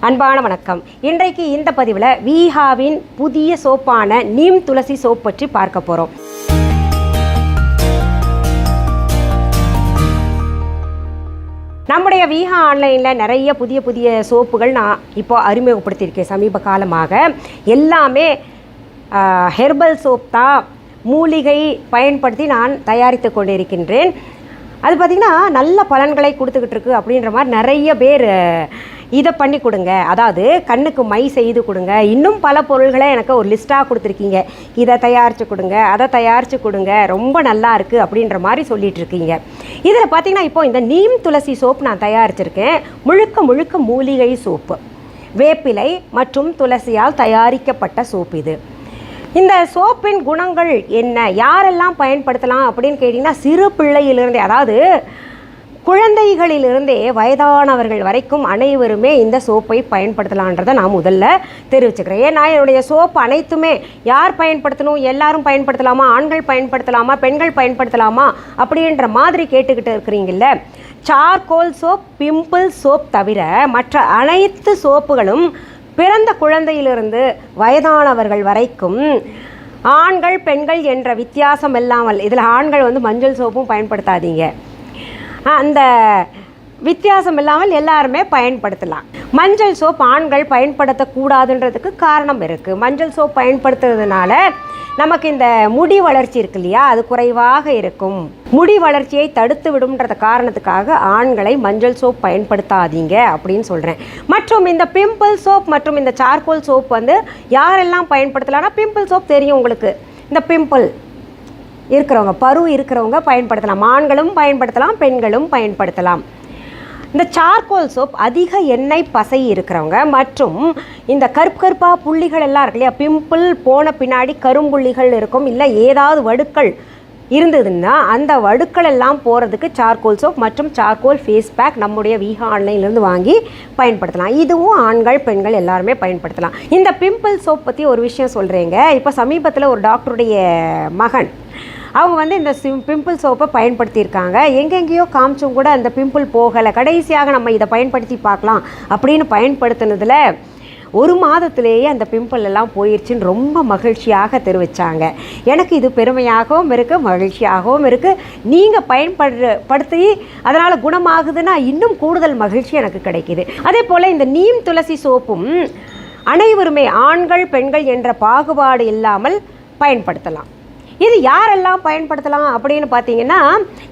அன்பான வணக்கம். இன்றைக்கு இந்த பதிவில் வீஹாவின் புதிய சோப்பான நீம் துளசி சோப் பற்றி பார்க்க போகிறோம். நம்முடைய வீஹா ஆன்லைனில் நிறைய புதிய சோப்புகள் நான் இப்போ அறிமுகப்படுத்தியிருக்கேன். சமீப காலமாக எல்லாமே ஹெர்பல் சோப் தான், மூலிகை பயன்படுத்தி நான் தயாரித்து கொண்டிருக்கின்றேன். அது பார்த்திங்கன்னா நல்ல பலன்களை கொடுத்துக்கிட்டு இருக்கு அப்படின்ற மாதிரி நிறைய பேர் இதை பண்ணி கொடுங்க, அதாவது கண்ணுக்கு மை செய்து கொடுங்க, இன்னும் பல பொருள்களை எனக்கு ஒரு லிஸ்ட்டாக கொடுத்துருக்கீங்க, இதை தயாரித்து கொடுங்க, அதை தயாரித்து கொடுங்க, ரொம்ப நல்லா இருக்குது அப்படின்ற மாதிரி சொல்லிகிட்டு இருக்கீங்க. இதில் பார்த்திங்கன்னா இப்போ இந்த நீம் துளசி சோப் நான் தயாரிச்சிருக்கேன். முழுக்க மூலிகை சோப்பு, வேப்பிலை மற்றும் துளசியால் தயாரிக்கப்பட்ட சோப் இது. இந்த சோப்பின் குணங்கள் என்ன, யாரெல்லாம் பயன்படுத்தலாம் அப்படின்னு கேட்டிங்கன்னா, சிறு பிள்ளையிலிருந்தே, அதாவது குழந்தைகளிலிருந்தே வயதானவர்கள் வரைக்கும் அனைவருமே இந்த சோப்பை பயன்படுத்தலான்றதை நான் முதல்ல தெரிவிச்சுக்கிறேன். ஏன்னா என்னுடைய சோப்பு அனைத்துமே யார் பயன்படுத்தணும், எல்லாரும் பயன்படுத்தலாமா, ஆண்கள் பயன்படுத்தலாமா, பெண்கள் பயன்படுத்தலாமா அப்படின்ற மாதிரி கேட்டுக்கிட்டு இருக்கிறீங்கல்ல. சார்கோல் சோப், பிம்பிள் சோப் தவிர மற்ற அனைத்து சோப்புகளும் பிறந்த குழந்தையிலிருந்து வயதானவர்கள் வரைக்கும், ஆண்கள் பெண்கள் என்ற வித்தியாசம் இல்லாமல், இதில் ஆண்கள் மஞ்சள் சோப்பும் பயன்படுத்தாதீங்க, அந்த வித்தியாசம் இல்லாமல் எல்லாருமே பயன்படுத்தலாம். மஞ்சள் சோப் ஆண்கள் பயன்படுத்தக்கூடாதுன்றதுக்கு காரணம் இருக்குது. மஞ்சள் சோப் பயன்படுத்துறதுனால நமக்கு இந்த முடி வளர்ச்சி இருக்கு இல்லையா, அது குறைவாக இருக்கும். முடி வளர்ச்சியை தடுத்து விடும்ன்ற காரணத்துக்காக ஆண்களை மஞ்சள் சோப் பயன்படுத்தாதீங்க அப்படின்னு சொல்கிறேன். மற்றும் இந்த பிம்பிள் சோப் மற்றும் இந்த சார்கோல் சோப் யாரெல்லாம் பயன்படுத்தலாம்னா, பிம்பிள் சோப் தெரியும் உங்களுக்கு, இந்த பிம்பிள் இருக்கிறவங்க, பரு இருக்கிறவங்க பயன்படுத்தலாம். ஆண்களும் பயன்படுத்தலாம், பெண்களும் பயன்படுத்தலாம். இந்த சார்கோல் சோப் அதிக எண்ணெய் பசை இருக்கிறவங்க மற்றும் இந்த கருப்பாக புள்ளிகள் எல்லாம் இருக்கு இல்லையா, பிம்பிள் போன பின்னாடி கரும்புள்ளிகள் இருக்கும், இல்லை ஏதாவது வடுக்கள் இருந்ததுன்னா அந்த வடுக்கள் எல்லாம் போகிறதுக்கு சார்கோல் சோப் மற்றும் சார்கோல் ஃபேஸ் பேக் நம்முடைய வீஹா ஆன்லைன்லேருந்து வாங்கி பயன்படுத்தலாம். இதுவும் ஆண்கள் பெண்கள் எல்லாருமே பயன்படுத்தலாம். இந்த பிம்பிள் சோப் பற்றி ஒரு விஷயம் சொல்கிறேங்க. இப்போ சமீபத்தில் ஒரு டாக்டருடைய மகன் அவங்க இந்த பிம்பிள் சோப்பை பயன்படுத்தியிருக்காங்க. எங்கெங்கேயோ காமிச்சும் கூட அந்த பிம்பிள் போகலை. கடைசியாக நம்ம இதை பயன்படுத்தி பார்க்கலாம் அப்படின்னு பயன்படுத்தினதில் ஒரு மாதத்திலேயே அந்த பிம்பிள் எல்லாம் போயிடுச்சுன்னு ரொம்ப மகிழ்ச்சியாக தெரிவித்தாங்க. எனக்கு இது பெருமையாகவும் இருக்குது, மகிழ்ச்சியாகவும் இருக்குது. நீங்கள் பயன்படுத்தி அதனால் குணமாகுதுன்னா இன்னும் கூடுதல் மகிழ்ச்சி எனக்கு கிடைக்கிது. அதே போல் இந்த நீம் துளசி சோப்பும் அனைவருமே ஆண்கள் பெண்கள் என்ற பாகுபாடு இல்லாமல் பயன்படுத்தலாம். இது யாரெல்லாம் பயன்படுத்தலாம் அப்படின்னு பார்த்தீங்கன்னா,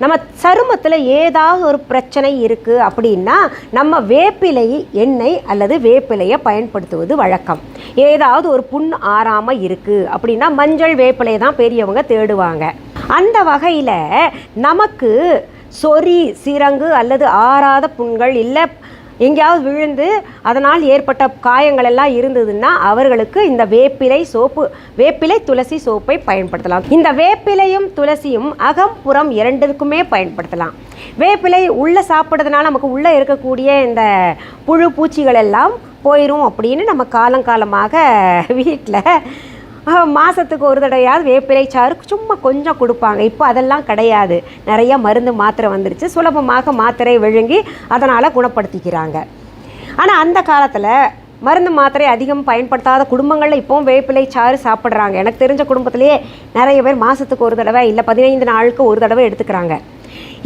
நம்ம சருமத்தில் ஏதாவது ஒரு பிரச்சனை இருக்குது அப்படின்னா நம்ம வேப்பிலை எண்ணெய் அல்லது வேப்பிலையை பயன்படுத்துவது வழக்கம். ஏதாவது ஒரு புண் ஆறாமல் இருக்குது அப்படின்னா மஞ்சள் வேப்பிலையை தான் பெரியவங்க தேடுவாங்க. அந்த வகையில் நமக்கு சொறி, சிரங்கு அல்லது ஆறாத புண்கள், இல்லை எங்கேயாவது விழுந்து அதனால் ஏற்பட்ட காயங்கள் எல்லாம் இருந்ததுன்னா அவர்களுக்கு இந்த வேப்பிலை சோப்பு, வேப்பிலை துளசி சோப்பை பயன்படுத்தலாம். இந்த வேப்பிலையும் துளசியும் அகம் புறம் இரண்டுக்குமே பயன்படுத்தலாம். வேப்பிலை உள்ளே சாப்பிட்றதுனால நமக்கு உள்ளே இருக்கக்கூடிய இந்த புழு பூச்சிகள் எல்லாம் போயிடும் அப்படின்னு நம்ம காலங்காலமாக வீட்டில் மாதத்துக்கு ஒரு தடவையாவது வேப்பிலை சாறு சும்மா கொஞ்சம் கொடுப்பாங்க. இப்போ அதெல்லாம் கிடையாது. நிறைய மருந்து மாத்திரை வந்துருச்சு, சுலபமாக மாத்திரை விழுங்கி அதனால் குணப்படுத்திக்கிறாங்க. ஆனால் அந்த காலத்தில் மருந்து மாத்திரை அதிகம் பயன்படுத்தாத குடும்பங்களில் இப்போவும் வேப்பிலை சாறு சாப்பிட்றாங்க. எனக்கு தெரிஞ்ச குடும்பத்திலேயே நிறைய பேர் மாதத்துக்கு ஒரு தடவை இல்லை 15 நாளுக்கு ஒரு தடவை எடுத்துக்கிறாங்க.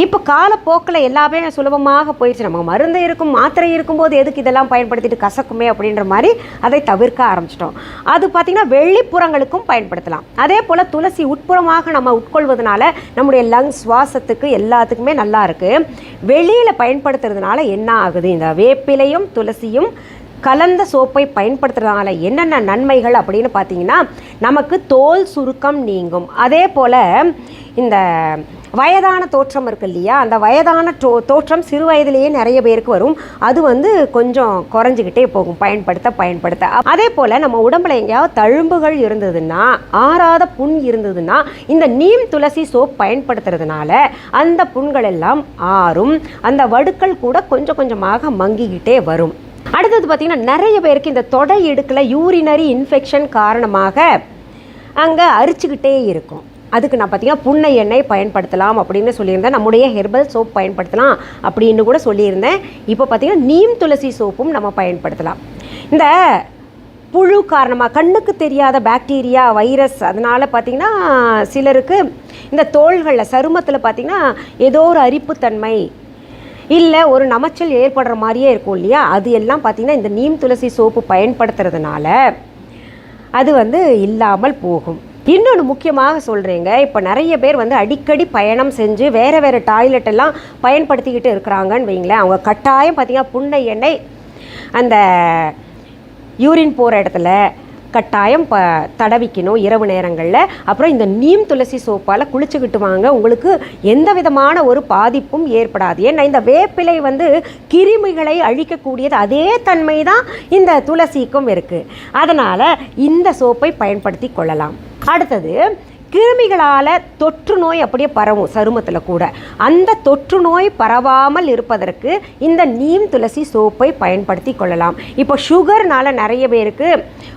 இப்போ காலப்போக்கில் எல்லாமே சுலபமாக போயிடுச்சு. நம்ம மருந்து இருக்கும், மாத்திரை இருக்கும்போது எதுக்கு இதெல்லாம் பயன்படுத்திட்டு கசக்குமே அப்படின்ற மாதிரி அதை தவிர்க்க ஆரம்பிச்சிட்டோம். அது பார்த்திங்கன்னா வெளிப்புறங்களுக்கும் பயன்படுத்தலாம். அதே போல் துளசி உட்புறமாக நம்ம உட்கொள்வதனால நம்முடைய லங்ஸ், சுவாசத்துக்கு எல்லாத்துக்குமே நல்லா இருக்குது. வெளியில் பயன்படுத்துறதுனால என்ன ஆகுது, இந்த வேப்பிலையும் துளசியும் கலந்த சோப்பை பயன்படுத்துறதுனால என்னென்ன நன்மைகள் அப்படின்னு பார்த்தீங்கன்னா, நமக்கு தோல் சுருக்கம் நீங்கும். அதே போல் இந்த வயதான தோற்றம் இருக்கு இல்லையா, அந்த வயதான தோற்றம் சிறு வயதிலேயே நிறைய பேருக்கு வரும். அது கொஞ்சம் குறைஞ்சிக்கிட்டே போகும் பயன்படுத்த. அதே போல் நம்ம உடம்புல எங்கேயாவது தழும்புகள் இருந்ததுன்னா, ஆறாத புண் இருந்ததுன்னா இந்த நீம் துளசி சோப் பயன்படுத்துறதுனால அந்த புண்கள் எல்லாம் ஆறும், அந்த வடுக்கள் கூட கொஞ்சம் கொஞ்சமாக மங்கிக்கிட்டே வரும். அடுத்தது பார்த்திங்கன்னா, நிறைய பேருக்கு இந்த தொடை இடுக்கில் யூரினரி இன்ஃபெக்ஷன் காரணமாக அங்கே அரிச்சுக்கிட்டே இருக்கும். அதுக்கு நான் பார்த்திங்கன்னா புன்னை எண்ணெய் பயன்படுத்தலாம் அப்படின்னு சொல்லியிருந்தேன். நம்முடைய ஹெர்பல் சோப் பயன்படுத்தலாம் அப்படின்னு கூட சொல்லியிருந்தேன். இப்போ பார்த்திங்கன்னா நீம் துளசி சோப்பும் நம்ம பயன்படுத்தலாம். இந்த புழு காரணமாக கண்ணுக்கு தெரியாத பாக்டீரியா, வைரஸ், அதனால் பார்த்திங்கன்னா சிலருக்கு இந்த தோள்களில் சருமத்தில் பார்த்திங்கன்னா ஏதோ ஒரு அரிப்புத்தன்மை இல்லை ஒரு நமைச்சல் ஏற்படுற மாதிரியே இருக்கும் இல்லையா, அது எல்லாம் பார்த்திங்கன்னா இந்த நீம் துளசி சோப்பு பயன்படுத்துறதுனால அது இல்லாமல் போகும். இன்னொன்று முக்கியமாக சொல்கிறேங்க, இப்போ நிறைய பேர் அடிக்கடி பயணம் செஞ்சு வேறு டாய்லெட் எல்லாம் பயன்படுத்திக்கிட்டு இருக்கிறாங்கன்னு வைங்களேன். அவங்க கட்டாயம் பார்த்திங்கன்னா புன்னை எண்ணெய் அந்த யூரின் போகிற இடத்துல கட்டாயம் தடவிக்கணும் இரவு நேரங்களில். அப்புறம் இந்த நீம் துளசி சோப்பால் குளிச்சுக்கிட்டு வாங்க, உங்களுக்கு எந்த விதமான ஒரு பாதிப்பும் ஏற்படாது. ஏன்னா இந்த வேப்பிலை கிருமிகளை அழிக்கக்கூடியது, அதே தன்மை தான் இந்த துளசிக்கும் இருக்குது. அதனால் இந்த சோப்பை பயன்படுத்தி கொள்ளலாம். அடுத்தது, கிருமிகளால் தொற்று நோய் அப்படியே பரவும் சருமத்தில் கூட. அந்த தொற்று நோய் பரவாமல் இருப்பதற்கு இந்த நீம் துளசி சோப்பை பயன்படுத்தி கொள்ளலாம். இப்போ சுகர்னால் நிறைய பேருக்கு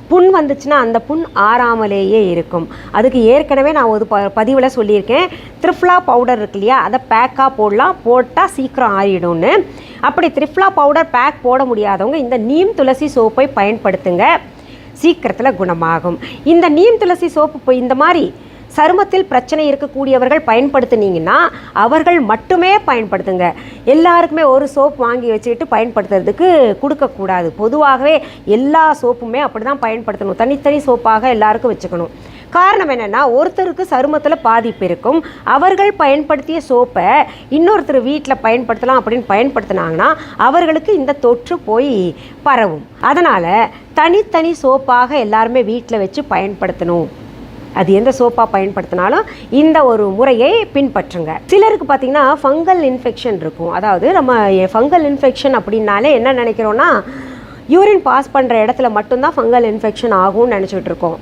புண் வந்துச்சுன்னா அந்த புண் ஆறாமலேயே இருக்கும். அதுக்கு ஏற்கனவே நான் ஒரு பதிவில் சொல்லியிருக்கேன், த்ரிஃப்லா பவுடர் இருக்கு இல்லையா, அதை பேக்காக போடலாம், போட்டால் சீக்கிரம் ஆறிடும்னு. அப்படி த்ரிஃப்லா பவுடர் பேக் போட முடியாதவங்க இந்த நீம் துளசி சோப்பை பயன்படுத்துங்க, சீக்கிரத்தில் குணமாகும். இந்த நீம் துளசி சோப்பு இப்போ இந்த மாதிரி சருமத்தில் பிரச்சனை இருக்கக்கூடியவர்கள் பயன்படுத்தினீங்கன்னா அவர்கள் மட்டுமே பயன்படுத்துங்க. எல்லாருக்குமே ஒரு சோப் வாங்கி வச்சுக்கிட்டு பயன்படுத்துறதுக்கு கொடுக்கக்கூடாது. பொதுவாகவே எல்லா சோப்புமே அப்படி தான் பயன்படுத்தணும், தனித்தனி சோப்பாக எல்லாருக்கும் வச்சுக்கணும். காரணம் என்னென்னா, ஒருத்தருக்கு சருமத்தில் பாதிப்பு இருக்கும், அவர்கள் பயன்படுத்திய சோப்பை இன்னொருத்தர் வீட்டில் பயன்படுத்தலாம் அப்படின்னு பயன்படுத்தினாங்கன்னா அவர்களுக்கு இந்த தொற்று போய் பரவும். அதனால் தனித்தனி சோப்பாக எல்லாருமே வீட்டில் வச்சு பயன்படுத்தணும். அது எந்த சோப்பாக பயன்படுத்தினாலும் இந்த ஒரு முறையை பின்பற்றுங்க. சிலருக்கு பார்த்திங்கன்னா ஃபங்கல் இன்ஃபெக்ஷன் இருக்கும். அதாவது நம்ம ஃபங்கல் இன்ஃபெக்ஷன் அப்படின்னாலே என்ன நினைக்கிறோன்னா, யூரின் பாஸ் பண்ணுற இடத்துல மட்டும்தான் ஃபங்கல் இன்ஃபெக்ஷன் ஆகும்னு நினச்சிட்டு இருக்கோம்.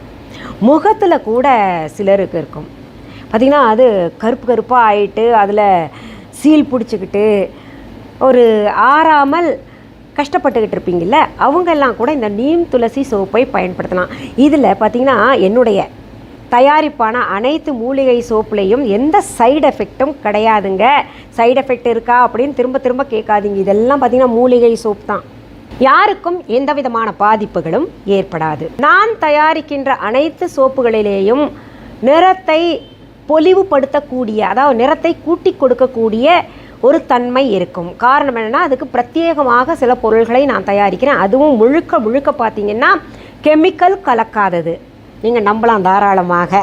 முகத்தில் கூட சிலருக்கு இருக்கும் பார்த்திங்கன்னா, அது கருப்பு கருப்பாக ஆகிட்டு அதில் சீல் பிடிச்சிக்கிட்டு ஒரு ஆறாமல் கஷ்டப்பட்டுக்கிட்டு இருப்பீங்கள்ல, அவங்கெல்லாம் கூட இந்த நீம் துளசி சோப்பை பயன்படுத்தலாம். இதில் பார்த்திங்கன்னா என்னுடைய தயாரிப்பான அனைத்து மூலிகை சோப்புலேயும் எந்த சைடு எஃபெக்டும் கிடையாதுங்க. சைடு எஃபெக்ட் இருக்கா அப்படின்னு திரும்ப திரும்ப கேட்காதீங்க. இதெல்லாம் பார்த்திங்கன்னா மூலிகை சோப் தான். யாருக்கும் எந்த விதமான பாதிப்புகளும் ஏற்படாது. நான் தயாரிக்கின்ற அனைத்து சோப்புகளிலேயும் நிறத்தை பொலிவுபடுத்தக்கூடிய, அதாவது நிறத்தை கூட்டி கொடுக்கக்கூடிய ஒரு தன்மை இருக்கும். காரணம் என்னென்னா, அதுக்கு பிரத்யேகமாக சில பொருள்களை நான் தயாரிக்கிறேன். அதுவும் முழுக்க முழுக்க பார்த்திங்கன்னா கெமிக்கல் கலக்காதது. நீங்கள் நம்பலாம் தாராளமாக.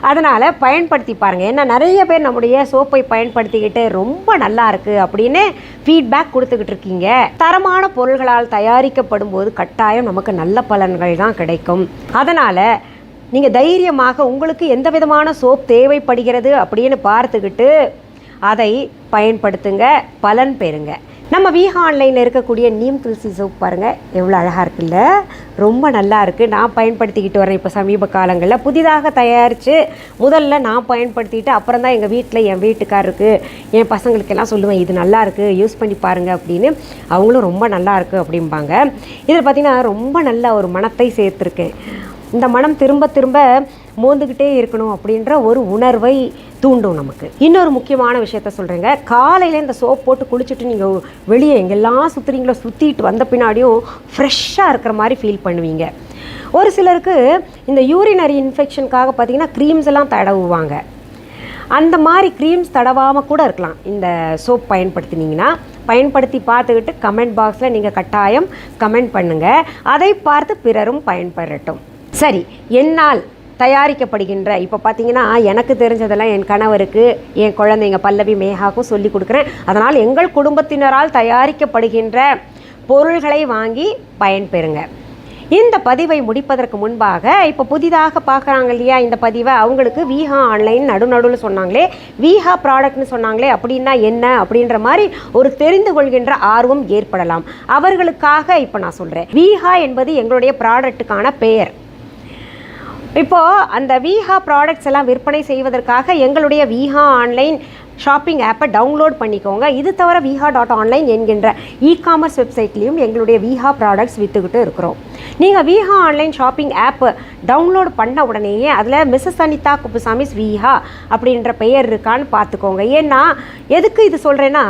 அதனால் பயன்படுத்தி பாருங்கள். ஏன்னா நிறைய பேர் நம்முடைய சோப்பை பயன்படுத்திக்கிட்டு ரொம்ப நல்லா இருக்குது அப்படின்னு ஃபீட்பேக் கொடுத்துக்கிட்டு இருக்கீங்க. தரமான பொருள்களால் தயாரிக்கப்படும் போது கட்டாயம் நமக்கு நல்ல பலன்கள் தான் கிடைக்கும். அதனால் நீங்கள் தைரியமாக உங்களுக்கு எந்த விதமான சோப் தேவைப்படுகிறது அப்படின்னு பார்த்துக்கிட்டு அதை பயன்படுத்துங்க, பலன் பெறுங்க. நம்ம வீஹா ஆன்லைனில் இருக்கக்கூடிய நீம் துளசி சோப் பாருங்கள் எவ்வளோ அழகாக இருக்குல்ல, ரொம்ப நல்லா இருக்குது. நான் பயன்படுத்திக்கிட்டு வரேன். இப்போ சமீப காலங்களில் புதிதாக தயாரித்து முதல்ல நான் பயன்படுத்திட்டு அப்புறம் தான் எங்கள் வீட்டில் என் வீட்டுக்காரருக்கு என் பசங்களுக்கெல்லாம் சொல்லுவேன், இது நல்லா இருக்குது, யூஸ் பண்ணி பாருங்கள் அப்படின்னு. அவங்களும் ரொம்ப நல்லா இருக்குது அப்படிம்பாங்க. இதில் பார்த்திங்கன்னா ரொம்ப நல்ல ஒரு மணத்தை சேர்த்துருக்கேன். இந்த மனம் திரும்ப திரும்ப மோந்துக்கிட்டே இருக்கணும் அப்படின்ற ஒரு உணர்வை தூண்டும் நமக்கு. இன்னொரு முக்கியமான விஷயத்த சொல்கிறேங்க, காலையில் இந்த சோப் போட்டு குளிச்சுட்டு நீங்கள் வெளியே எங்கெல்லாம் சுற்றுறீங்களோ சுற்றிட்டு வந்த பின்னாடியும் ஃப்ரெஷ்ஷாக இருக்கிற மாதிரி ஃபீல் பண்ணுவீங்க. ஒரு சிலருக்கு இந்த யூரினரி இன்ஃபெக்ஷனுக்காக பார்த்திங்கன்னா க்ரீம்ஸ் எல்லாம் தடவுவாங்க. அந்த மாதிரி க்ரீம்ஸ் தடவாமல் கூட இருக்கலாம் இந்த சோப் பயன்படுத்தினீங்கன்னா. பயன்படுத்தி பார்த்துக்கிட்டு கமெண்ட் பாக்ஸில் நீங்கள் கட்டாயம் கமெண்ட் பண்ணுங்கள். அதை பார்த்து பிறரும் பயன்பெறட்டும். சரி, என்னால் தயாரிக்கப்படுகின்ற இப்போ பார்த்தீங்கன்னா எனக்கு தெரிஞ்சதெல்லாம் என் கணவருக்கு, என் குழந்தைங்க பல்லவி மேகாவுக்கும் சொல்லி கொடுக்குறேன். அதனால் எங்கள் குடும்பத்தினரால் தயாரிக்கப்படுகின்ற பொருள்களை வாங்கி பயன்பெறுங்க. இந்த பதிவை முடிப்பதற்கு முன்பாக இப்போ புதிதாக பார்க்குறாங்க இல்லையா இந்த பதிவை, அவங்களுக்கு வீஹா ஆன்லைன் நடுநடுவில் சொன்னாங்களே, வீஹா ப்ராடக்ட்னு சொன்னாங்களே, அப்படின்னா என்ன அப்படின்ற மாதிரி ஒரு தெரிந்து கொள்கின்ற ஆர்வம் ஏற்படலாம். அவர்களுக்காக இப்போ நான் சொல்கிறேன். வீஹா என்பது எங்களுடைய ப்ராடக்ட்டுக்கான பெயர். இப்போது அந்த வீஹா ப்ராடக்ட்ஸ் எல்லாம் விற்பனை செய்வதற்காக எங்களுடைய வீஹா ஆன்லைன் ஷாப்பிங் ஆப்பை டவுன்லோட் பண்ணிக்கோங்க. இது தவிர வீஹா.ஆன்லைன் என்கின்ற இ-காமர்ஸ் வெப்சைட்லேயும் எங்களுடைய வீஹா ப்ராடக்ட்ஸ் விற்றுக்கிட்டு இருக்கிறோம். நீங்கள் வீஹா ஆன்லைன் ஷாப்பிங் ஆப் டவுன்லோட் பண்ண உடனேயே அதில் மிஸ்ஸஸ் அனிதா குப்புசாமிஸ் வீஹா அப்படின்ற பெயர் இருக்கான்னு பார்த்துக்கோங்க. ஏன்னா எதுக்கு இது சொல்கிறேன்னா,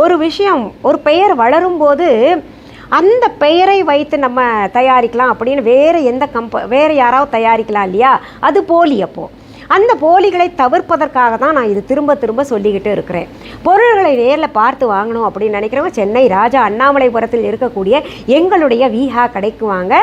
ஒரு விஷயம், ஒரு பெயர் வளரும்போது அந்த பெயரை வைத்து நம்ம தயாரிக்கலாம் அப்படின்னு வேறு யாராவது தயாரிக்கலாம் இல்லையா, அது போலி. அப்போது அந்த போலிகளை தவிர்ப்பதற்காக தான் நான் இது திரும்ப திரும்ப சொல்லிக்கிட்டு இருக்கிறேன். பொருள்களை நேரில் பார்த்து வாங்கணும் அப்படின்னு நினைக்கிறவங்க சென்னை ராஜா அண்ணாமலைபுரத்தில் இருக்கக்கூடிய எங்களுடைய விஹா கடைக்கு வாங்க,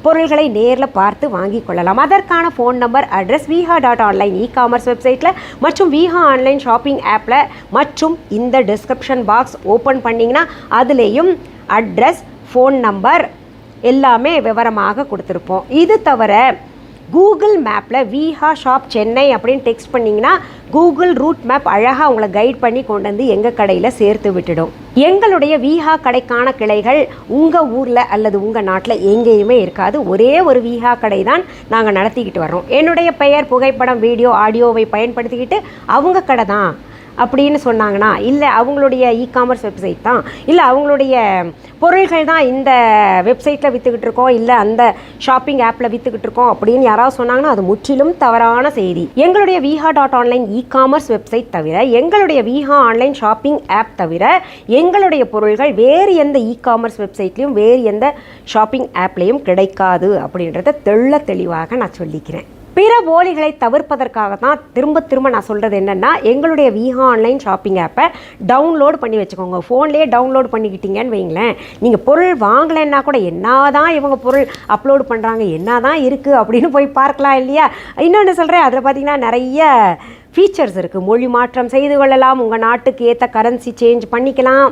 பொருள்களை நேரில் பார்த்து வாங்கி கொள்ளலாம். அதற்கான phone number, address viha.online e-commerce வெப்சைட்டில் மற்றும் விஹா ஆன்லைன் ஷாப்பிங் ஆப்பில் மற்றும் இந்த டிஸ்கிரிப்ஷன் பாக்ஸ் ஓப்பன் பண்ணிங்கன்னா அதுலேயும் அட்ரஸ், ஃபோன் நம்பர் எல்லாமே விவரமாக கொடுத்துருப்போம். இது தவிர கூகுள் மேப்பில் விஹா ஷாப் சென்னை அப்படின்னு டெக்ஸ்ட் பண்ணிங்கன்னா கூகுள் ரூட் மேப் அழகாக உங்களை கைட் பண்ணி கொண்டு வந்து எங்கள் கடையில் சேர்த்து விட்டுடும். எங்களுடைய விஹா கடைக்கான கிளைகள் உங்கள் ஊரில் அல்லது உங்கள் நாட்டில் எங்கேயுமே இருக்காது. ஒரே ஒரு விஹா கடை தான் நாங்கள் நடத்திக்கிட்டு வர்றோம். என்னுடைய பெயர், புகைப்படம், வீடியோ, ஆடியோவை பயன்படுத்திக்கிட்டு அவங்க கடை தான் அப்படின்னு சொன்னாங்கன்னா, இல்லை அவங்களுடைய இ-காமர்ஸ் வெப்சைட் தான், இல்லை அவங்களுடைய பொருள்கள் தான் இந்த வெப்சைட்டில் விற்றுக்கிட்டு இருக்கோம், இல்லை அந்த ஷாப்பிங் ஆப்பில் விற்றுக்கிட்டு இருக்கோம் அப்படின்னு யாராவது சொன்னாங்கன்னா அது முற்றிலும் தவறான செய்தி. எங்களுடைய viha.online இ-காமர்ஸ் வெப்சைட் தவிர, எங்களுடைய விஹா ஆன்லைன் ஷாப்பிங் ஆப் தவிர எங்களுடைய பொருள்கள் வேறு எந்த இ-காமர்ஸ் வெப்சைட்லேயும் வேறு எந்த ஷாப்பிங் ஆப்லேயும் கிடைக்காது அப்படின்றத தெளிவாக நான் சொல்லிக்கிறேன். பிற போலிகளை தவிர்ப்பதற்காக தான் திரும்ப நான் சொல்கிறது என்னென்னா, எங்களுடைய விஹா ஆன்லைன் ஷாப்பிங் ஆப்பை டவுன்லோட் பண்ணி வச்சுக்கோங்க. ஃபோன்லேயே டவுன்லோட் பண்ணிக்கிட்டீங்கன்னு வைங்களேன், நீங்கள் பொருள் வாங்கலைன்னா கூட என்ன தான் இவங்க பொருள் அப்லோடு பண்ணுறாங்க, என்ன தான் இருக்குது அப்படின்னு போய் பார்க்கலாம் இல்லையா. இன்னொன்று சொல்கிறேன், அதில் பார்த்திங்கன்னா நிறைய ஃபீச்சர்ஸ் இருக்குது. மொழி மாற்றம் செய்து கொள்ளலாம், உங்கள் நாட்டுக்கு ஏற்ற கரன்சி சேஞ்ச் பண்ணிக்கலாம்,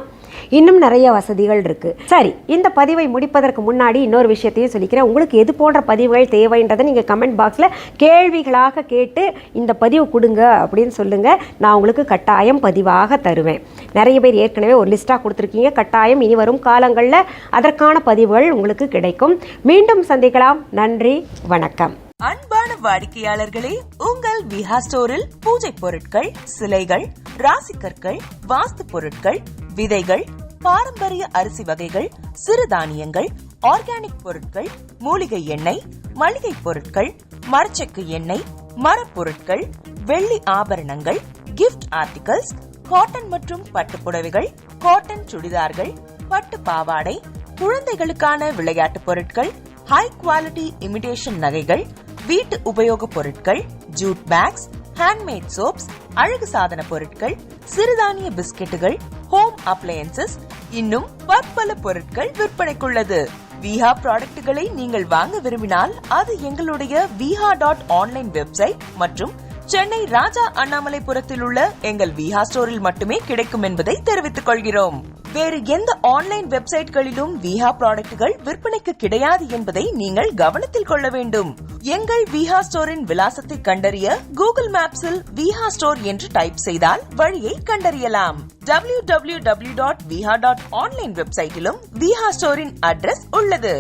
இன்னும் நிறைய வசதிகள் இருக்குது. சரி, இந்த பதிவை முடிப்பதற்கு முன்னாடி இன்னொரு விஷயத்தையும் சொல்லிக்கிறேன். உங்களுக்கு எது போன்ற பதிவுகள் தேவைன்றதை நீங்கள் கமெண்ட் பாக்ஸில் கேள்விகளாக கேட்டு இந்த பதிவு கொடுங்க அப்படின்னு சொல்லுங்கள். நான் உங்களுக்கு கட்டாயம் பதிவாக தருவேன். நிறைய பேர் ஏற்கனவே ஒரு லிஸ்ட்டாக கொடுத்துருக்கீங்க. கட்டாயம் இனி வரும் காலங்களில் அதற்கான பதிவுகள் உங்களுக்கு கிடைக்கும். மீண்டும் சந்திக்கலாம். நன்றி, வணக்கம். அன்பான வாடிக்கையாளர்களே, உங்கள் விஹா ஸ்டோரில் பூஜை பொருட்கள், சிலைகள், ராசிக்கற்கள், வாஸ்து பொருட்கள், விதைகள், பாரம்பரிய அரிசி வகைகள், சிறுதானியங்கள், ஆர்கானிக் பொருட்கள், மூலிகை எண்ணெய், மளிகை பொருட்கள், மரச்செக்கு எண்ணெய், மரப்பொருட்கள், வெள்ளி ஆபரணங்கள், கிஃப்ட் ஆர்டிகல்ஸ், காட்டன் மற்றும் பட்டு புடவைகள், காட்டன் சுடிதார்கள், பட்டு பாவாடை, குழந்தைகளுக்கான விளையாட்டு பொருட்கள், ஹை குவாலிட்டி இமிடேஷன் நகைகள், வீட்டு உபயோக பொருட்கள், ஜூட் பேக்ஸ், ஹேண்ட்மேட் சோப்ஸ், அழகு சாதன பொருட்கள், சிறுதானிய பிஸ்கெட்டுகள், ஹோம் அப்ளையன்சஸ், இன்னும் பற்பல பொருட்கள் விற்பனைக்குள்ளது. விஹா ப்ராடக்ட்களை நீங்கள் வாங்க விரும்பினால் அது எங்களுடைய viha.online வெப்சைட் மற்றும் சென்னை ராஜா அண்ணாமலைபுரத்தில் உள்ள எங்கள் விஹா ஸ்டோரில் மட்டுமே கிடைக்கும் என்பதை தெரிவித்துக் கொள்கிறோம். வேறு எந்த ஆன்லைன் வெப்சைட்களிலும் விஹா ப்ராடக்ட்கள் விற்பனைக்கு கிடையாது என்பதை நீங்கள் கவனத்தில் கொள்ள வேண்டும். எங்கள் விஹா ஸ்டோரின் விலாசத்தை கண்டறிய கூகுள் மேப்ஸில் விஹா ஸ்டோர் என்று டைப் செய்தால் வழியை கண்டறியலாம். www.viha.online வெப்சைட்டிலும் விஹா ஸ்டோரின் அட்ரஸ் உள்ளது.